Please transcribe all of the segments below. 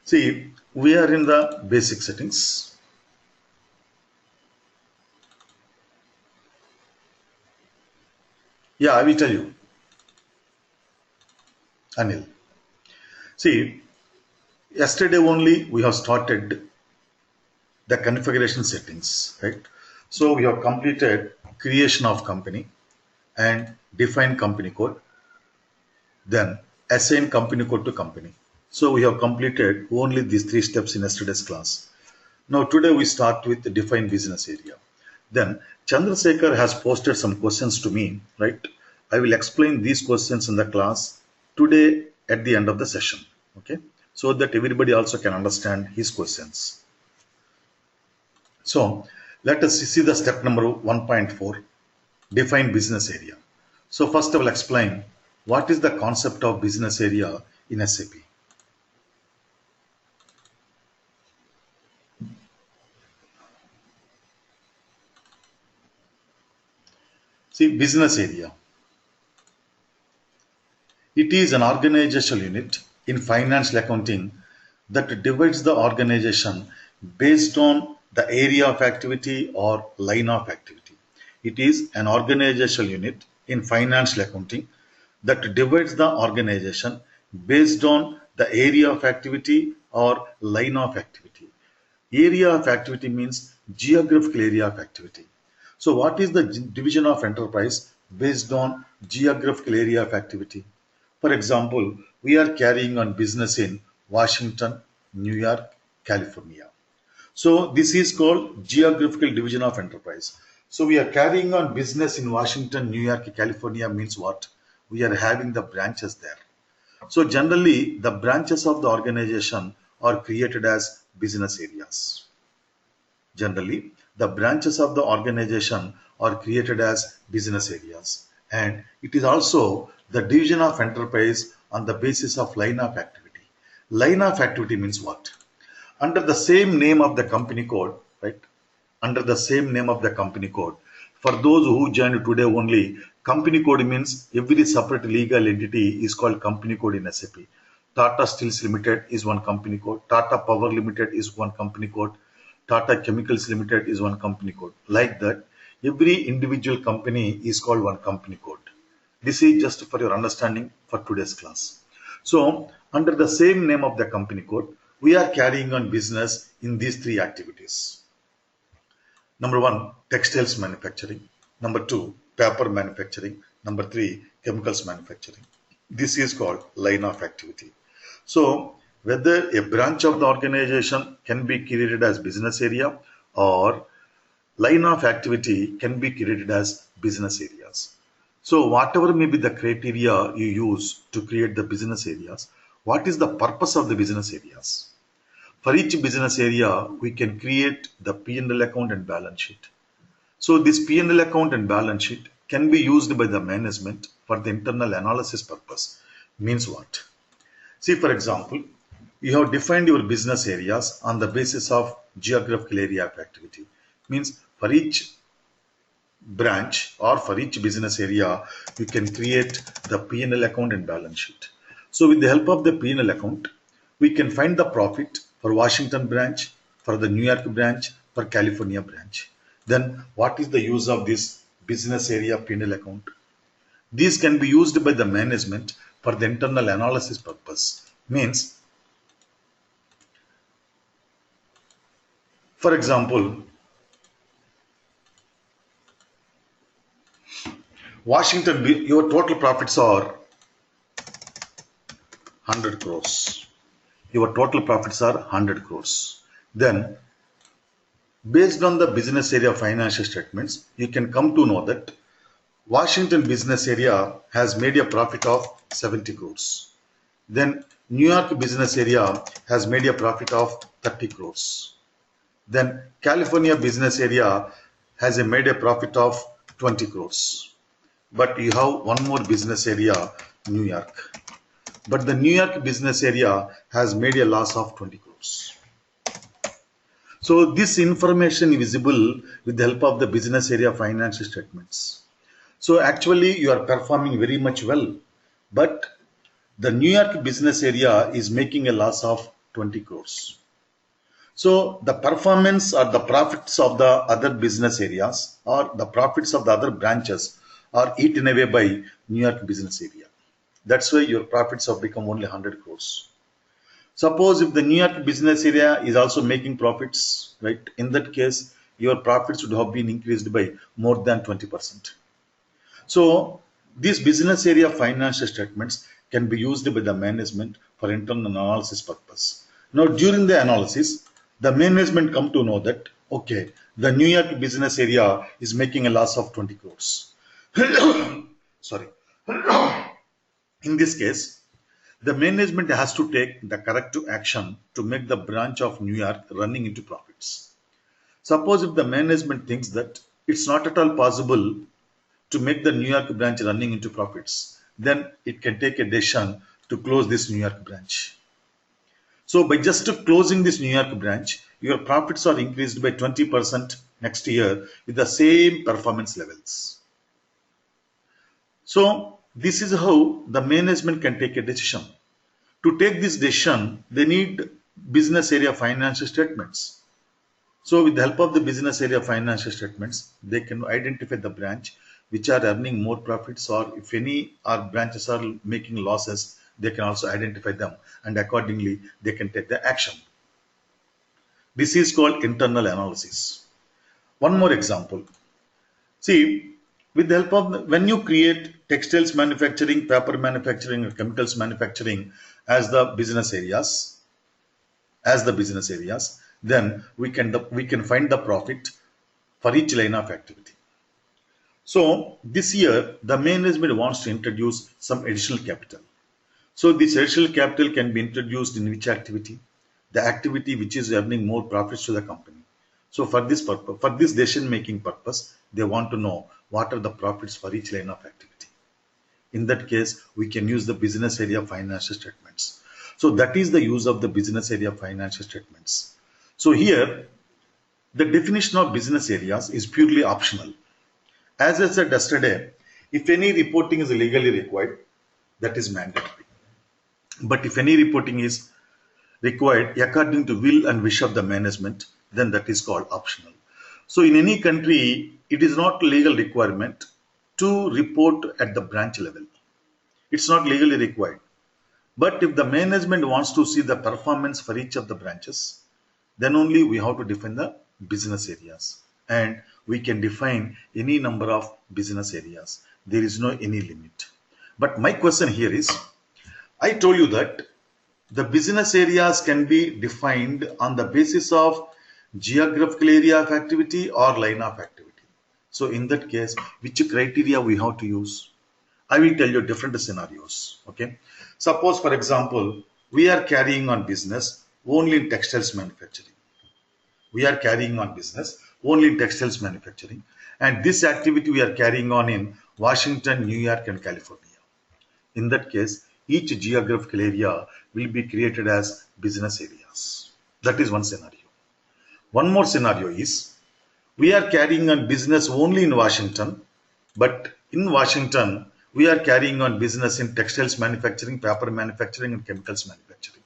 See, we are in the basic settings. Yeah, I will tell you, Anil. See, yesterday only we have started the configuration settings, right? So we have completed creation of company and define company code, then assign company code to company. So we have completed only these three steps in yesterday's class. Now today we start with the define business area. Then Chandrasekhar has posted some questions to me, right? I will explain these questions in the class today at the end of the session, okay? So that everybody also can understand his questions. So let us see the step number 1.4, define business area. So first I will explain what is the concept of business area in SAP. See, business area. It is an organizational unit in financial accounting that divides the organization based on the area of activity or line of activity. It is an organizational unit in financial accounting that divides the organization based on the area of activity or line of activity. Area of activity means geographical area of activity. So what is the division of enterprise based on geographical area of activity? For example, we are carrying on business in Washington, New York, California. So this is called geographical division of enterprise. So we are carrying on business in Washington, New York, California means what? We are having the branches there. So generally, the branches of the organization are created as business areas. Generally, the branches of the organization are created as business areas. And it is also the division of enterprise on the basis of line of activity. Line of activity means what? Under the same name of the company code, right? Under the same name of the company code. For those who joined today only, company code means every separate legal entity is called company code in SAP. Tata Steels Limited is one company code. Tata Power Limited is one company code. Tata Chemicals Limited is one company code. Like that, every individual company is called one company code. This is just for your understanding for today's class. So, under the same name of the company code, we are carrying on business in these three activities. Number one, textiles manufacturing. Number two, paper manufacturing. Number three, chemicals manufacturing. This is called line of activity. So, whether a branch of the organization can be created as business area or line of activity can be created as business areas. So, whatever may be the criteria you use to create the business areas, what is the purpose of the business areas? For each business area, we can create the P&L account and balance sheet. So this P&L account and balance sheet can be used by the management for the internal analysis purpose. Means what? See, for example, you have defined your business areas on the basis of geographical area of activity. Means for each branch or for each business area, you can create the P&L account and balance sheet. So with the help of the P&L account, we can find the profit for Washington branch, for the New York branch, for California branch. Then what is the use of this business area P&L account? These can be used by the management for the internal analysis purpose. Means, for example, Washington, your total profits are 100 crores. Your total profits are 100 crores. Then, based on the business area financial statements, you can come to know that Washington business area has made a profit of 70 crores. Then, New York business area has made a profit of 30 crores. Then, California business area has made a profit of 20 crores. But you have one more business area, New York. But the New York business area has made a loss of 20 crores. So this information is visible with the help of the business area financial statements. So actually you are performing very much well, but the New York business area is making a loss of 20 crores. So the performance or the profits of the other business areas or the profits of the other branches are eaten away by New York business area. That's why your profits have become only 100 crores. Suppose if the New York business area is also making profits, right? In that case, your profits would have been increased by more than 20%. So these business area financial statements can be used by the management for internal analysis purpose. Now during the analysis, the management come to know that, okay, the New York business area is making a loss of 20 crores. Sorry. In this case, the management has to take the corrective action to make the branch of New York running into profits. Suppose if the management thinks that it's not at all possible to make the New York branch running into profits, then it can take a decision to close this New York branch. So by just closing this New York branch, your profits are increased by 20% next year with the same performance levels. So this is how the management can take a decision. To take this decision, they need business area financial statements. So with the help of the business area financial statements, they can identify the branch which are earning more profits, or if any our branches are making losses, they can also identify them, and accordingly they can take the action. This is called internal analysis. One more example. See, with the help of when you create textiles manufacturing, paper manufacturing, or chemicals manufacturing as the business areas, then we can find the profit for each line of activity. So this year the management wants to introduce some additional capital. So this additional capital can be introduced in which activity? The activity which is earning more profits to the company. So for this purpose, for this decision making purpose, they want to know what are the profits for each line of activity. In that case, we can use the business area financial statements. So that is the use of the business area financial statements. So here, the definition of business areas is purely optional. As I said yesterday, if any reporting is legally required, that is mandatory. But if any reporting is required according to will and wish of the management, then that is called optional. So in any country, it is not legal requirement to report at the branch level. It's not legally required. But if the management wants to see the performance for each of the branches, then only we have to define the business areas. And we can define any number of business areas. There is no any limit. But my question here is, I told you that the business areas can be defined on the basis of geographical area of activity or line of activity. So in that case, which criteria we have to use? I will tell you different scenarios. Okay. Suppose, for example, we are carrying on business only in textiles manufacturing. We are carrying on business only in textiles manufacturing. And this activity we are carrying on in Washington, New York, and California. In that case, each geographical area will be created as business areas. That is one scenario. One more scenario is, we are carrying on business only in Washington, but in Washington, we are carrying on business in textiles manufacturing, paper manufacturing, and chemicals manufacturing.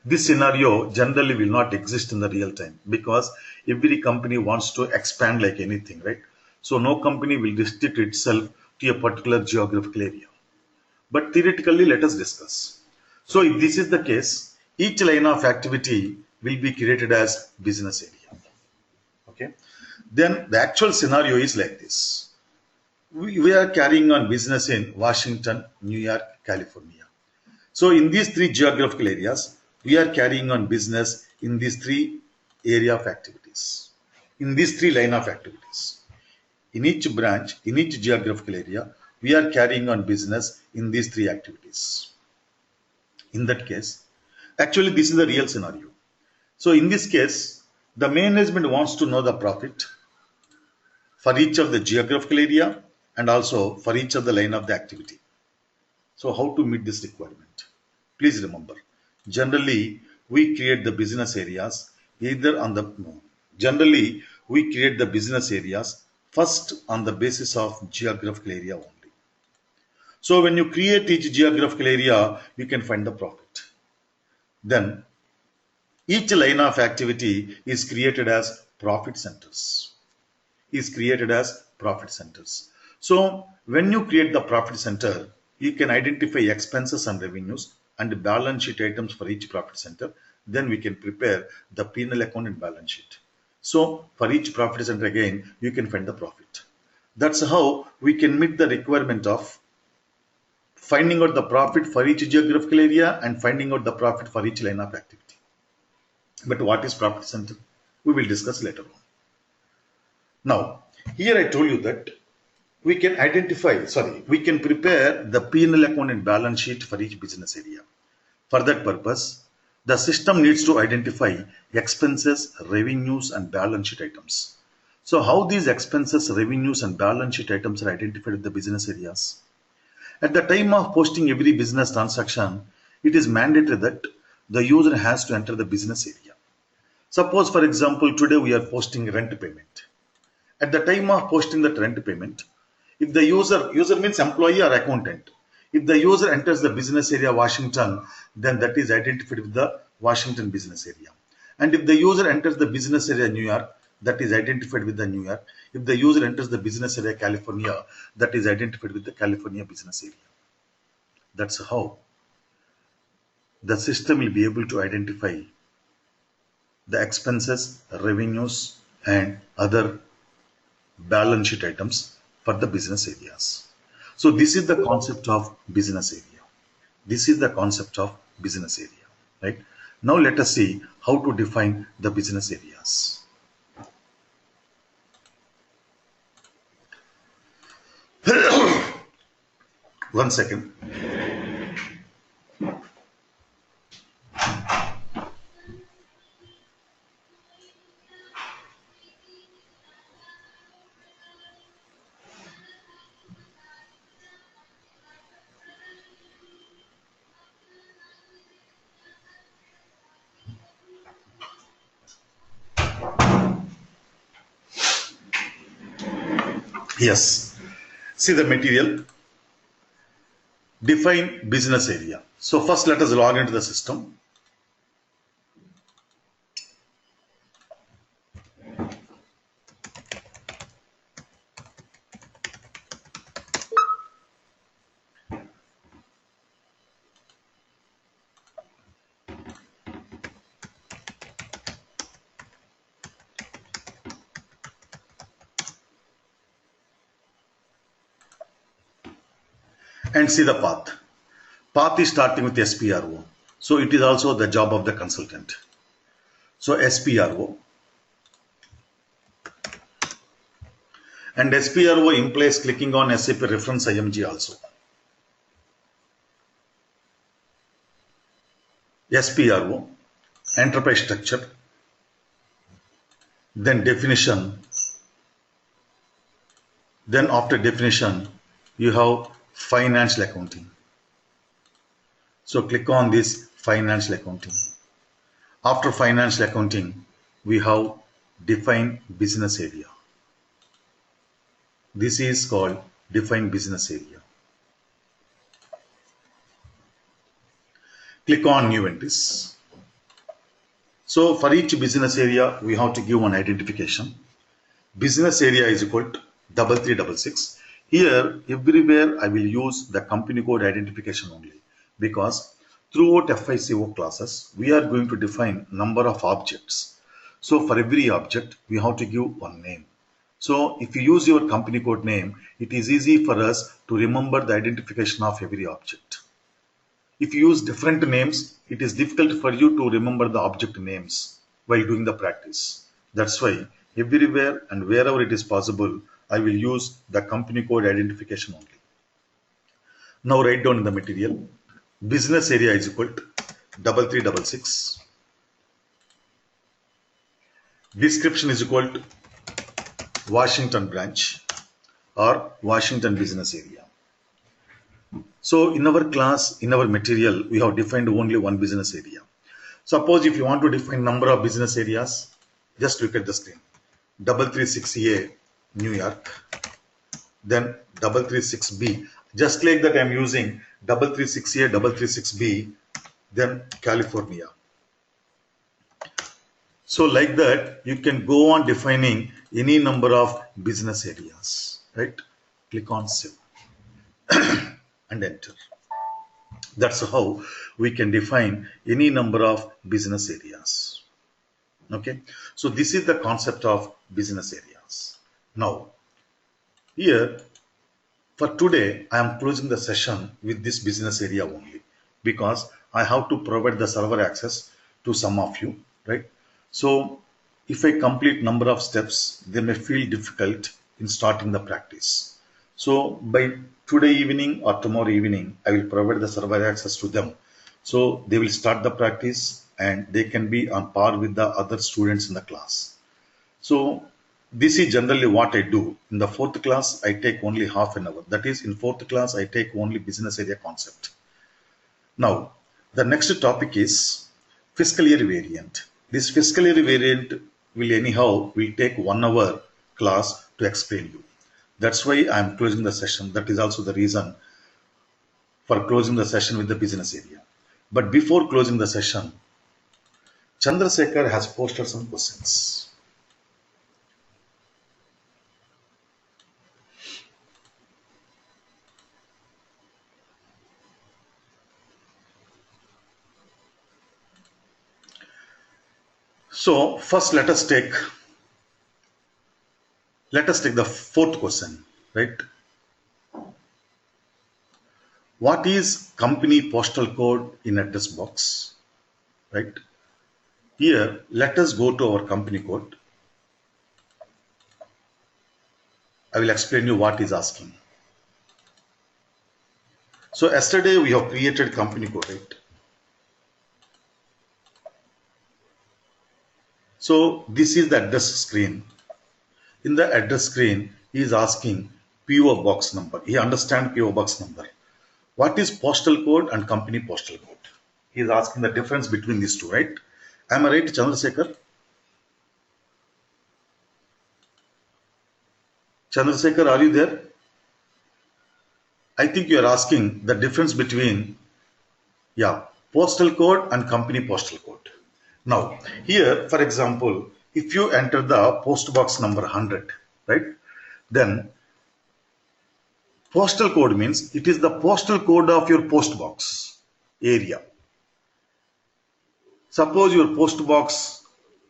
This scenario generally will not exist in the real time because every company wants to expand like anything, right? So no company will restrict itself to a particular geographical area. But theoretically, let us discuss. So if this is the case, each line of activity will be created as business area. Okay. Then the actual scenario is like this. We are carrying on business in Washington, New York, California. So in these three geographical areas, we are carrying on business in these three area of activities, in these three line of activities. In each branch, in each geographical area, we are carrying on business in these three activities. In that case, actually this is the real scenario. So in this case, the management wants to know the profit for each of the geographical area and also for each of the line of the activity. So how to meet this requirement? Please remember, generally we create the business areas generally we create the business areas first on the basis of geographical area only. So when you create each geographical area, you can find the profit. Then each line of activity is created as profit centers. So when you create the profit center, you can identify expenses and revenues and balance sheet items for each profit center. Then we can prepare the P&L account and balance sheet. So for each profit center again, you can find the profit. That's how we can meet the requirement of finding out the profit for each geographical area and finding out the profit for each line of activity. But what is profit center? We will discuss later on. Now, here I told you that we can we can prepare the P&L account and balance sheet for each business area. For that purpose, the system needs to identify expenses, revenues, and balance sheet items. So how these expenses, revenues, and balance sheet items are identified in the business areas? At the time of posting every business transaction, it is mandatory that the user has to enter the business area. Suppose, for example, today we are posting rent payment. At the time of posting that rent payment, if the user means employee or accountant, if the user enters the business area Washington, then that is identified with the Washington business area. And if the user enters the business area New York, that is identified with the New York. If the user enters the business area California, that is identified with the California business area. That's how the system will be able to identify the expenses, revenues, and other balance sheet items for the business areas. So this is the concept of business area. Right? Now let us see how to define the business areas. One second. Yes. See the material. Define business area. So first let us log into the system. And see the path. Path is starting with SPRO. So it is also the job of the consultant. So SPRO. And SPRO implies clicking on SAP reference IMG also. SPRO, enterprise structure, then definition. Then after definition, you have financial accounting. So click on this financial accounting. After financial accounting, we have define business area. This is called define business area. Click on new entries. So for each business area, we have to give one identification. Business area is equal to 3366. Here, everywhere I will use the company code identification only, because throughout FICO classes, we are going to define number of objects. So for every object, we have to give one name. So if you use your company code name, it is easy for us to remember the identification of every object. If you use different names, it is difficult for you to remember the object names while doing the practice. That's why everywhere and wherever it is possible, I will use the company code identification only. Now write down in the material, business area is equal to 3366. Description is equal to Washington branch or Washington business area. So in our class, in our material, we have defined only one business area. Suppose if you want to define number of business areas, just look at the screen. 336A, New York, then 336B. Just like that, I am using 336A, 336B, then California. So like that, you can go on defining any number of business areas, right? Click on save and enter. That's how we can define any number of business areas. Okay. So this is the concept of business areas. Now, here for today, I am closing the session with this business area only because I have to provide the server access to some of you, right? So if I complete number of steps, they may feel difficult in starting the practice. So by today evening or tomorrow evening, I will provide the server access to them. So they will start the practice and they can be on par with the other students in the class. So this is generally what I do. In the fourth class, I take only half an hour. That is, in fourth class, I take only business area concept. Now, the next topic is fiscal year variant. This fiscal year variant will take 1 hour class to explain you. That's why I am closing the session. That is also the reason for closing the session with the business area. But before closing the session, Chandrasekhar has posted some questions. So first let us take the fourth question, right? What is company postal code in address box, right? Here, let us go to our company code. I will explain you what is asking. So yesterday we have created company code, right? So this is the address screen. In the address screen, he is asking PO box number. He understands PO box number. What is postal code and company postal code? He is asking the difference between these two, right? Am I right, Chandrasekhar? Chandrasekhar, are you there? I think you are asking the difference between, postal code and company postal code. Now, here, for example, if you enter the post box number 100, right, then postal code means it is the postal code of your post box area. Suppose your post box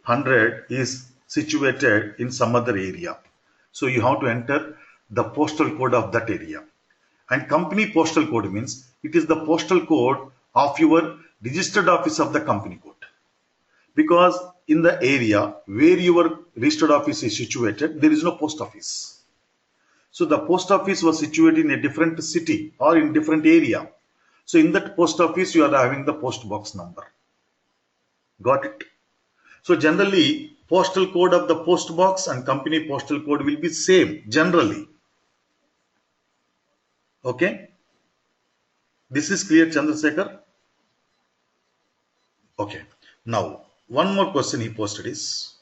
100 is situated in some other area. So you have to enter the postal code of that area. And company postal code means it is the postal code of your registered office of the company code. Because in the area where your registered office is situated, there is no post office. So the post office was situated in a different city or in different area. So in that post office, you are having the post box number. Got it? So generally, postal code of the post box and company postal code will be same generally. Okay? This is clear, Chandrasekhar? Okay. Now, one more question he posted is,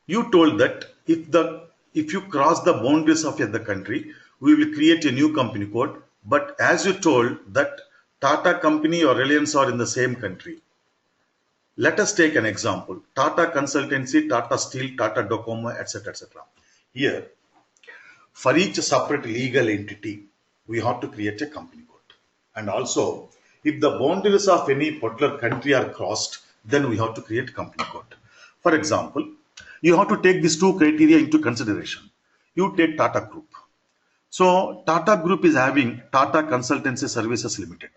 you told that if you cross the boundaries of the country, we will create a new company code. But as you told that Tata company or Reliance are in the same country. Let us take an example. Tata Consultancy, Tata Steel, Tata Docomo, etc. etc. Here, for each separate legal entity, we have to create a company code. And also, if the boundaries of any particular country are crossed, then we have to create company code. For example, you have to take these two criteria into consideration. You take Tata Group. So Tata Group is having Tata Consultancy Services Limited.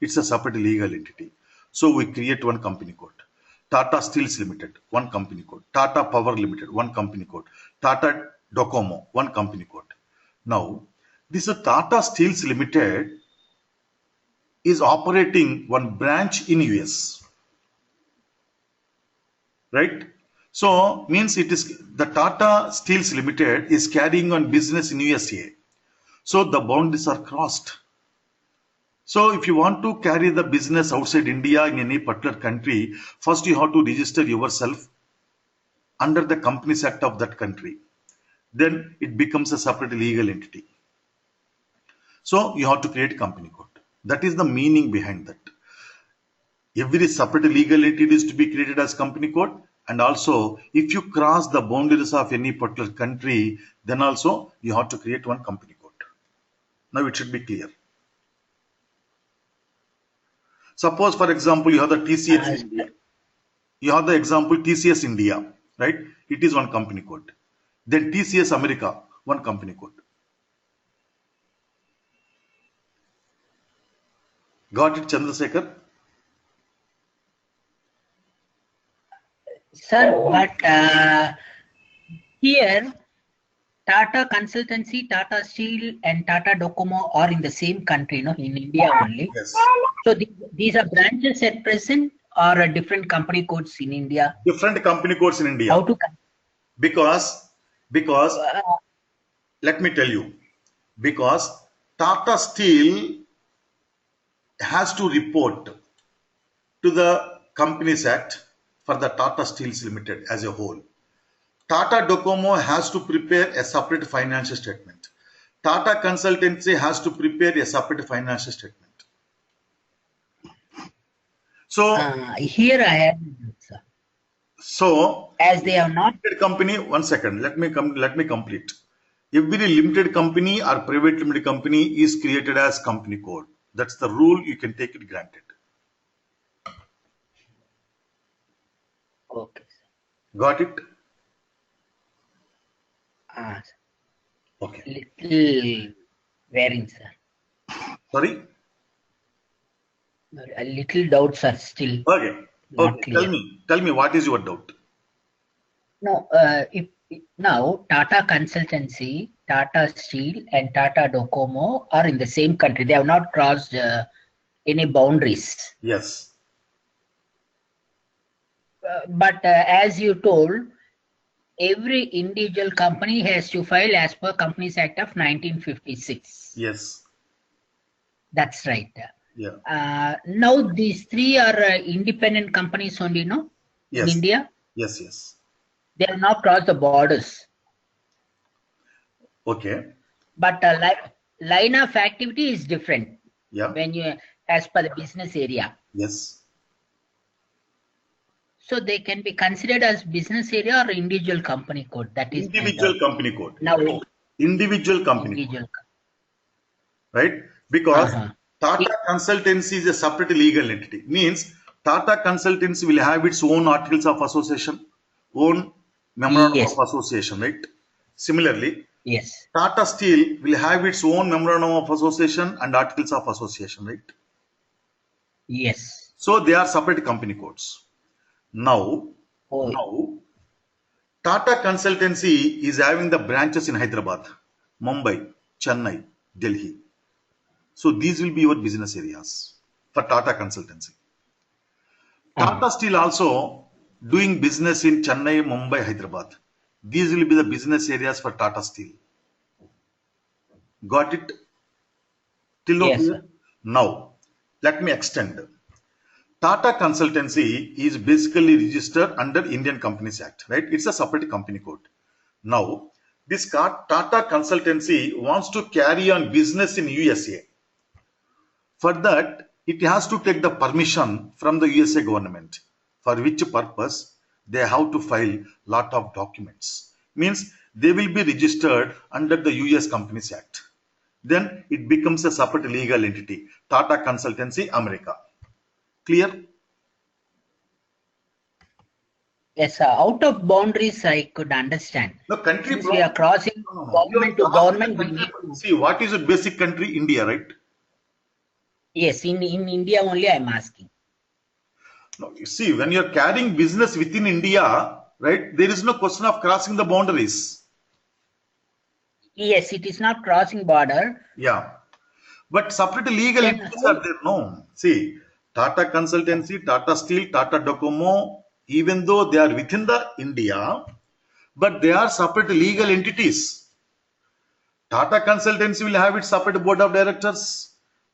It's a separate legal entity. So we create one company code. Tata Steels Limited, one company code. Tata Power Limited, one company code. Tata Docomo, one company code. Now, this Tata Steels Limited is operating one branch in US. Right? So means it is the Tata Steels Limited is carrying on business in USA. So the boundaries are crossed. So if you want to carry the business outside India in any particular country, first you have to register yourself under the Companies Act of that country. Then it becomes a separate legal entity. So you have to create company code. That is the meaning behind that. Every separate legal entity is to be created as company code. And also, if you cross the boundaries of any particular country, then also you have to create one company code. Now it should be clear. Suppose, for example, you have the TCS India. You have the example TCS India, right? It is one company code. Then TCS America, one company code. Got it, Chandrasekhar? Sir, but here Tata Consultancy, Tata Steel, and Tata Docomo are in the same country, no, in India only. Yes. So these are branches at present or a different company codes in India? Different company codes in India. How to? Because let me tell you, because Tata Steel has to report to the Companies Act for the Tata Steels Limited as a whole. Tata Docomo has to prepare a separate financial statement. Tata Consultancy has to prepare a separate financial statement. So here I have, sir. So as they are not company, 1 second, let me complete. Every limited company or private limited company is created as company code. That's the rule. You can take it granted. Okay. Got it? Okay. Little wherein, sir? Sorry? A little doubts are still. Okay. Not clear. Tell me what is your doubt? No, if now Tata Consultancy, Tata Steel, and Tata Docomo are in the same country. They have not crossed any boundaries. Yes. But as you told, every individual company has to file as per Companies Act of 1956. Yes. That's right. Yeah. Now these three are independent companies only, no? Yes. In India? Yes, yes. They have not crossed the borders. Okay. But line of activity is different. Yeah. When you, as per the business area. Yes. So they can be considered as business area or individual company code. That is individual company code. Now individual company code. Right? Because Tata Consultancy is a separate legal entity. Means Tata Consultancy will have its own articles of association, own memorandum of association, right? Similarly, Tata Steel will have its own memorandum of association and articles of association, right? Yes. So they are separate company codes. Now, Tata Consultancy is having the branches in Hyderabad, Mumbai, Chennai, Delhi. So these will be your business areas for Tata Consultancy. Tata Steel also doing business in Chennai, Mumbai, Hyderabad. These will be the business areas for Tata Steel. Got it? Till now? Now, let me extend. Tata Consultancy is basically registered under Indian Companies Act, right? It's a separate company code. Now, this Tata Consultancy wants to carry on business in USA. For that, it has to take the permission from the USA government, for which purpose they have to file lot of documents. Means they will be registered under the US Companies Act. Then it becomes a separate legal entity, Tata Consultancy America. Clear? Yes, sir. Out of boundaries, I could understand. No, country. Since we are crossing government to government. We need to see what is the basic country, India, right? Yes, in India only I am asking. No, you see, when you are carrying business within India, right, there is no question of crossing the boundaries. Yes, it is not crossing border. Yeah. But separate legal entities are there, no. See, Tata Consultancy, Tata Steel, Tata Docomo, even though they are within the India, but they are separate legal entities. Tata Consultancy will have its separate board of directors.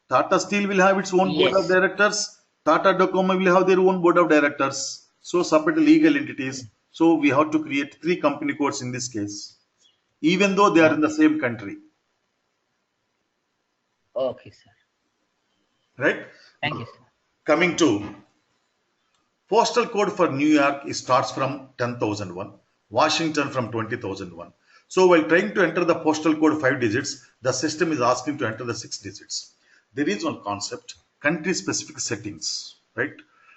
Tata Steel will have its own board of directors. Tata Docomo will have their own board of directors. So separate legal entities. So we have to create 3 company codes in this case, even though they are in the same country. Okay, sir. Right? Thank you, sir. Coming to postal code for New York, it starts from 10,001, Washington from 20,001. So while trying to enter the postal code 5 digits, the system is asking to enter the 6 digits. There is one concept, country specific settings, right?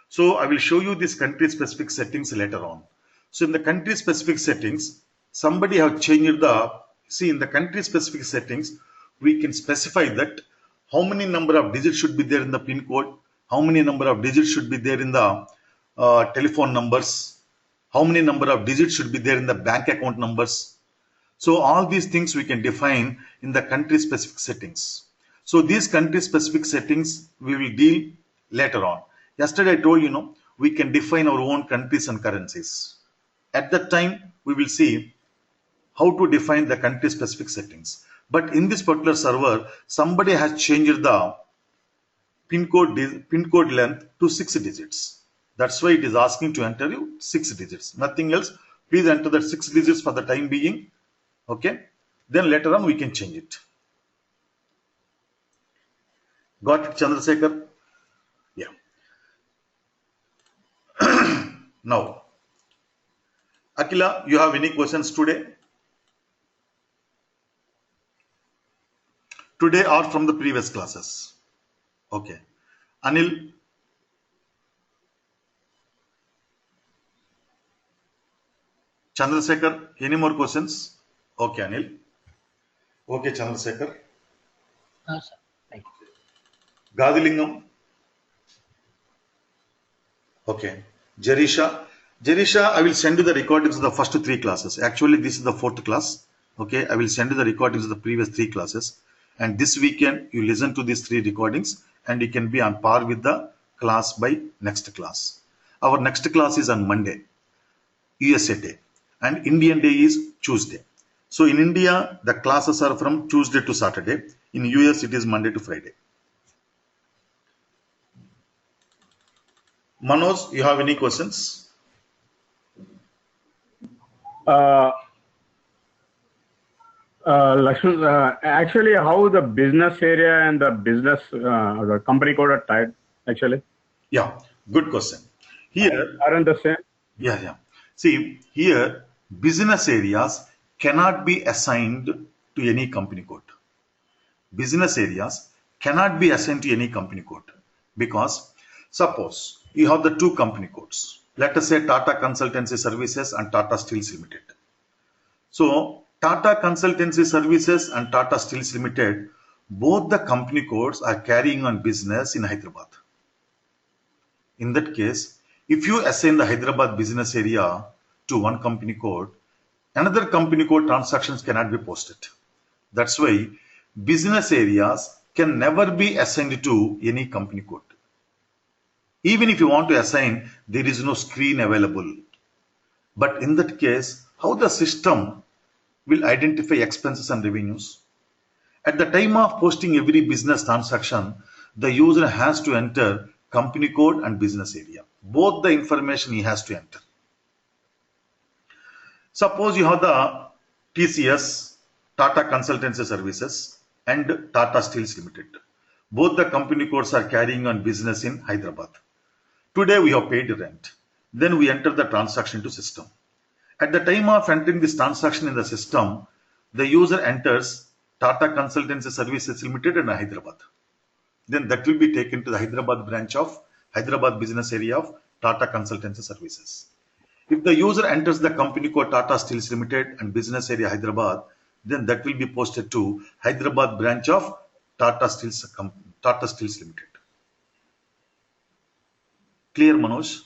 So I will show you these country specific settings later on. So in the country specific settings, somebody have changed in the country specific settings, we can specify that how many number of digits should be there in the pin code, how many number of digits should be there in the telephone numbers, how many number of digits should be there in the bank account numbers. So all these things we can define in the country specific settings. So these country specific settings we will deal later on. Yesterday I told you, we can define our own countries and currencies. At that time we will see how to define the country specific settings. But in this particular server, somebody has changed the pin code length to 6 digits. That's why it is asking to enter you 6 digits. Nothing else. Please enter that 6 digits for the time being. Okay. Then later on we can change it. Got it, Chandrasekhar? Yeah. Now, Akila, you have any questions today? Today or from the previous classes? Okay. Anil? Chandrasekhar, any more questions? Okay, Anil. Okay, Chandrasekhar. No, sir. Thank you. Gadilingam. Okay. Jerisha. Jerisha, I will send you the recordings of the first 3 classes. Actually, this is the 4th class. Okay. I will send you the recordings of the previous 3 classes. And this weekend, you listen to these 3 recordings and you can be on par with the class by next class. Our next class is on Monday, USA Day. And Indian Day is Tuesday. So in India, the classes are from Tuesday to Saturday. In US, it is Monday to Friday. Manoj, you have any questions? Lakshman, actually, how the business area and the business, the company code are tied, actually? Yeah, good question. Here, Aren't the same? yeah. See, here, business areas cannot be assigned to any company code. Business areas cannot be assigned to any company code because suppose you have the 2 company codes. Let us say Tata Consultancy Services and Tata Steels Limited. So Tata Consultancy Services and Tata Steels Limited, both the company codes are carrying on business in Hyderabad. In that case, if you assign the Hyderabad business area to one company code, another company code transactions cannot be posted. That's why business areas can never be assigned to any company code. Even if you want to assign, there is no screen available. But in that case, how the system will identify expenses and revenues? At the time of posting every business transaction, the user has to enter company code and business area. Both the information he has to enter. Suppose you have the TCS, Tata Consultancy Services, and Tata Steels Limited. Both the company codes are carrying on business in Hyderabad. Today we have paid rent. Then we enter the transaction to system. At the time of entering this transaction in the system, the user enters Tata Consultancy Services Limited in Hyderabad. Then that will be taken to the Hyderabad branch of Hyderabad business area of Tata Consultancy Services. If the user enters the company code Tata Steels Limited and business area Hyderabad, then that will be posted to Hyderabad branch of Tata Steels Limited. Clear, Manoj?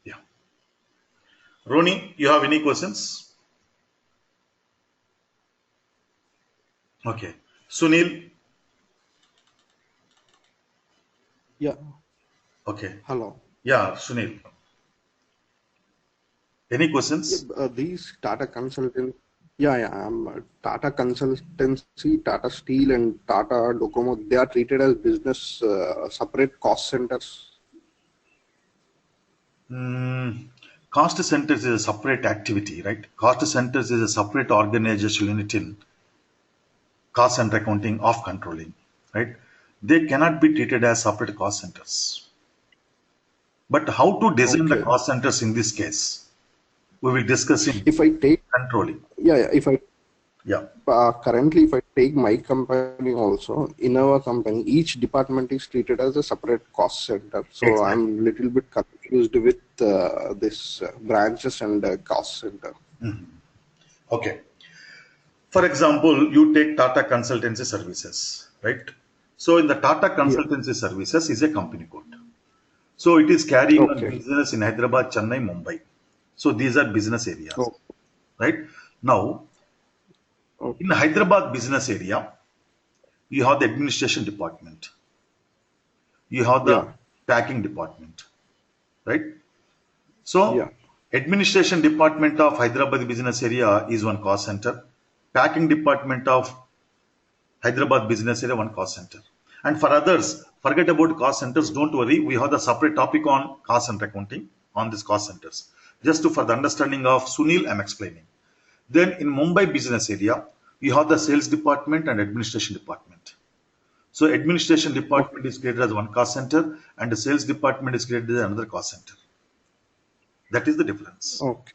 Yeah. Roni, you have any questions? Okay. Sunil? Yeah. Okay. Hello. Yeah, Sunil. Any questions? These Tata Consultant. Tata Consultancy, Tata Steel, and Tata Docomo, they are treated as business separate cost centers. Cost centers is a separate activity, right? Cost centers is a separate organizational unit in cost center accounting of controlling, right? They cannot be treated as separate cost centers. But how to design the Okay. cost centers in this case, we will discuss in If I take, controlling. if I Yeah, currently, if I take my company also, in our company, each department is treated as a separate cost center. So exactly. I'm little bit confused with this branches and cost center. Okay. For example, you take Tata Consultancy Services, right? So in the Tata Consultancy Services is a company code. So it is carrying on Okay. business in Hyderabad, Chennai, Mumbai. So these are business areas, Oh, right? Now, okay. in Hyderabad business area, you have the administration department, you have the Yeah. packing department, right? So, Yeah. administration department of Hyderabad business area is one cost center. Packing department of Hyderabad business area one cost center. And for others, forget about cost centers. Don't worry, we have the separate topic on cost center accounting on these cost centers. Just for the understanding of Sunil, I'm explaining. Then in Mumbai business area, you have the sales department and administration department. So administration department is created as one cost center, and the sales department is created as another cost center. That is the difference. Okay.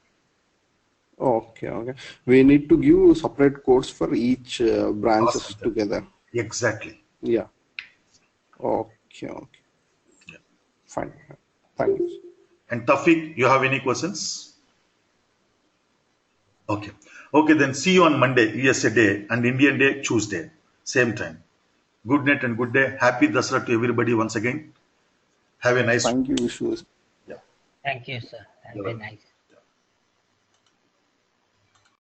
Okay. Okay. We need to give separate codes for each branches Cost center. together. Exactly. Yeah. Okay. Okay. Yeah. Fine. Thanks. And Tafiq, you have any questions? Okay. Okay, then see you on Monday, USA Day, and Indian Day, Tuesday, same time. Good night and good day. Happy Dasara to everybody once again. Have a nice Thank you, Vishnu. Yeah. Thank you, sir. Have a nice.